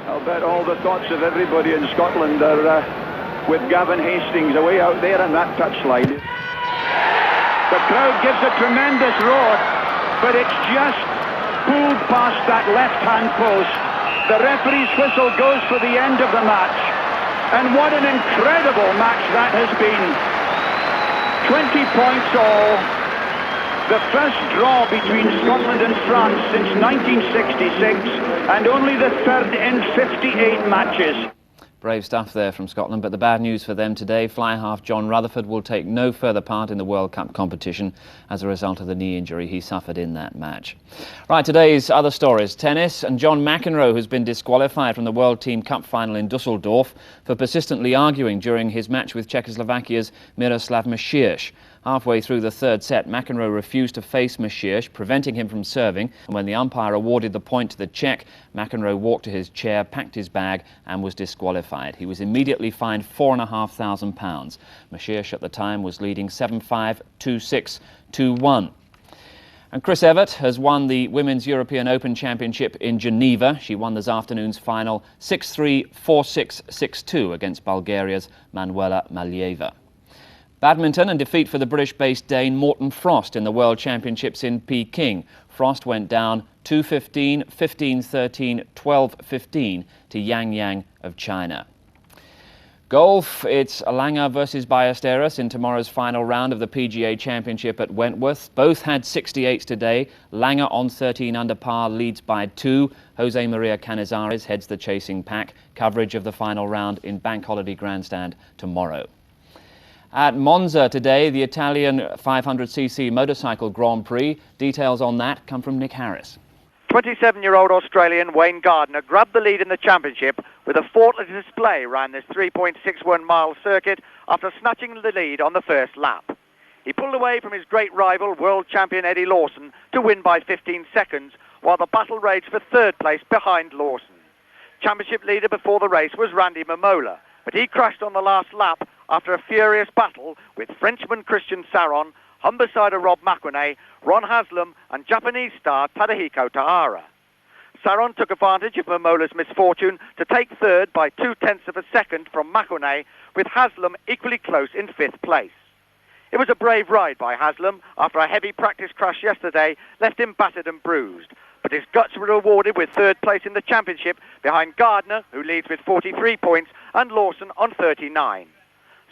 I'll bet all the thoughts of everybody in Scotland are with Gavin Hastings away out there on that touchline. The crowd gives a tremendous roar, but it's just pulled past that left-hand post. The referee's whistle goes for the end of the match. And what an incredible match that has been. 20 points all. The first draw between Scotland and France since 1966, and only the third in 58 matches. Brave stuff there from Scotland, but the bad news for them today, fly half John Rutherford will take no further part in the World Cup competition as a result of the knee injury he suffered in that match. Right, today's other stories. Tennis, and John McEnroe has been disqualified from the World Team Cup final in Dusseldorf for persistently arguing during his match with Czechoslovakia's Miroslav Masirs. Halfway through the third set, McEnroe refused to face Masirs, preventing him from serving, and when the umpire awarded the point to the Czech, McEnroe walked to his chair, packed his bag and was disqualified. He was immediately fined £4,500. Masirs at the time was leading 7-5, 2-6, 2-1. And Chris Evert has won the Women's European Open Championship in Geneva. She won this afternoon's final 6-3, 4-6, 6-2 against Bulgaria's Manuela Malieva. Badminton, and defeat for the British-based Dane Morten Frost in the World Championships in Peking. Frost went down 2-15, 15-13, 12-15 to Yang Yang of China. Golf, it's Langer versus Ballesteros in tomorrow's final round of the PGA Championship at Wentworth. Both had 68s today. Langer on 13 under par leads by 2. Jose Maria Canizares heads the chasing pack. Coverage of the final round in Bank Holiday Grandstand tomorrow. At Monza today, the Italian 500cc motorcycle Grand Prix. Details on that come from Nick Harris. 27-year-old Australian Wayne Gardner grabbed the lead in the championship with a faultless display around this 3.61-mile circuit after snatching the lead on the first lap. He pulled away from his great rival, world champion Eddie Lawson, to win by 15 seconds, while the battle raged for third place behind Lawson. Championship leader before the race was Randy Momola, but he crashed on the last lap after a furious battle with Frenchman Christian Saron, Humbersider Rob McElhenney, Ron Haslam and Japanese star Tadahiko Tahara. Saron took advantage of Momola's misfortune to take third by 0.2 of a second from McElhenney, with Haslam equally close in fifth place. It was a brave ride by Haslam after a heavy practice crash yesterday left him battered and bruised. But his guts were rewarded with third place in the championship behind Gardner, who leads with 43 points, and Lawson on 39.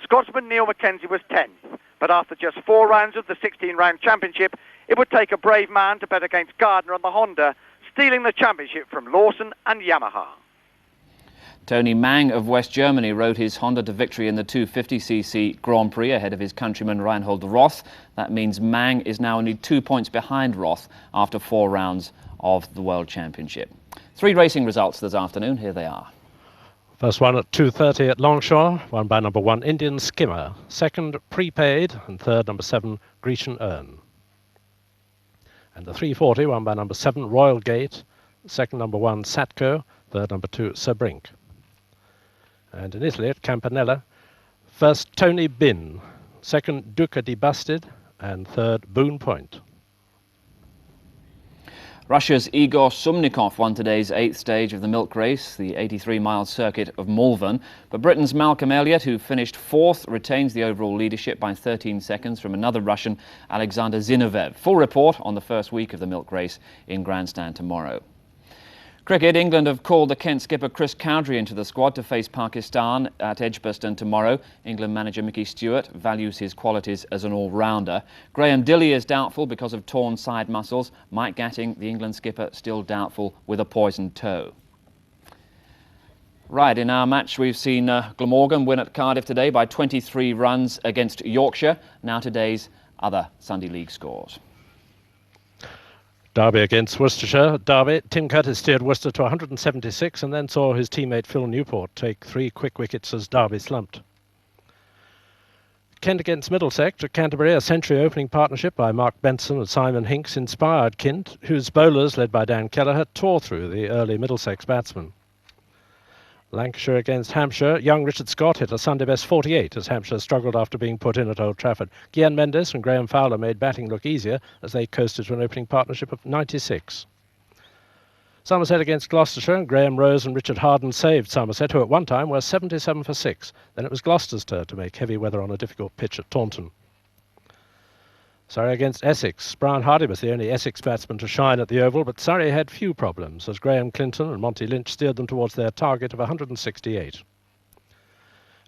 Scotsman Neil Mackenzie was 10th, but after just 4 rounds of the 16-round championship, it would take a brave man to bet against Gardner on the Honda, stealing the championship from Lawson and Yamaha. Tony Mang of West Germany rode his Honda to victory in the 250cc Grand Prix ahead of his countryman Reinhold Roth. That means Mang is now only 2 points behind Roth after 4 rounds of the World Championship. 3 racing results this afternoon. Here they are. First one at 2:30 at Longshore, won by number 1 Indian Skimmer. Second Prepaid, and third number 7 Grecian Urn. And the 3:40 won by number 7 Royal Gate. Second number 1 Satco. Third number 2 Sir Brink. And in Italy at Campanella, first Tony Bin, second Duca di Bastid, and third Boone Point. Russia's Igor Sumnikov won today's 8th stage of the milk race, the 83-mile circuit of Malvern. But Britain's Malcolm Elliott, who finished 4th, retains the overall leadership by 13 seconds from another Russian, Alexander Zinoviev. Full report on the first week of the milk race in Grandstand tomorrow. Cricket, England have called the Kent skipper Chris Cowdrey into the squad to face Pakistan at Edgbaston tomorrow. England manager Mickey Stewart values his qualities as an all-rounder. Graham Dilley is doubtful because of torn side muscles. Mike Gatting, the England skipper, still doubtful with a poisoned toe. Right, in our match we've seen Glamorgan win at Cardiff today by 23 runs against Yorkshire. Now today's other Sunday League scores. Derby against Worcestershire. Derby, Tim Curtis steered Worcester to 176 and then saw his teammate Phil Newport take 3 quick wickets as Derby slumped. Kent against Middlesex at Canterbury, a century opening partnership by Mark Benson and Simon Hinks inspired Kent, whose bowlers, led by Dan Kelleher, tore through the early Middlesex batsmen. Lancashire against Hampshire. Young Richard Scott hit a Sunday best 48 as Hampshire struggled after being put in at Old Trafford. Gian Mendes and Graham Fowler made batting look easier as they coasted to an opening partnership of 96. Somerset against Gloucestershire, and Graham Rose and Richard Harden saved Somerset, who at one time were 77 for 6. Then it was Gloucester's turn to make heavy weather on a difficult pitch at Taunton. Surrey against Essex. Brian Hardy was the only Essex batsman to shine at the Oval, but Surrey had few problems as Graham Clinton and Monty Lynch steered them towards their target of 168.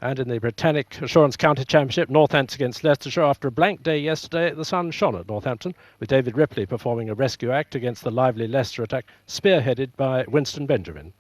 And in the Britannic Assurance County Championship, Northants against Leicestershire. After a blank day yesterday, the sun shone at Northampton, with David Ripley performing a rescue act against the lively Leicester attack, spearheaded by Winston Benjamin.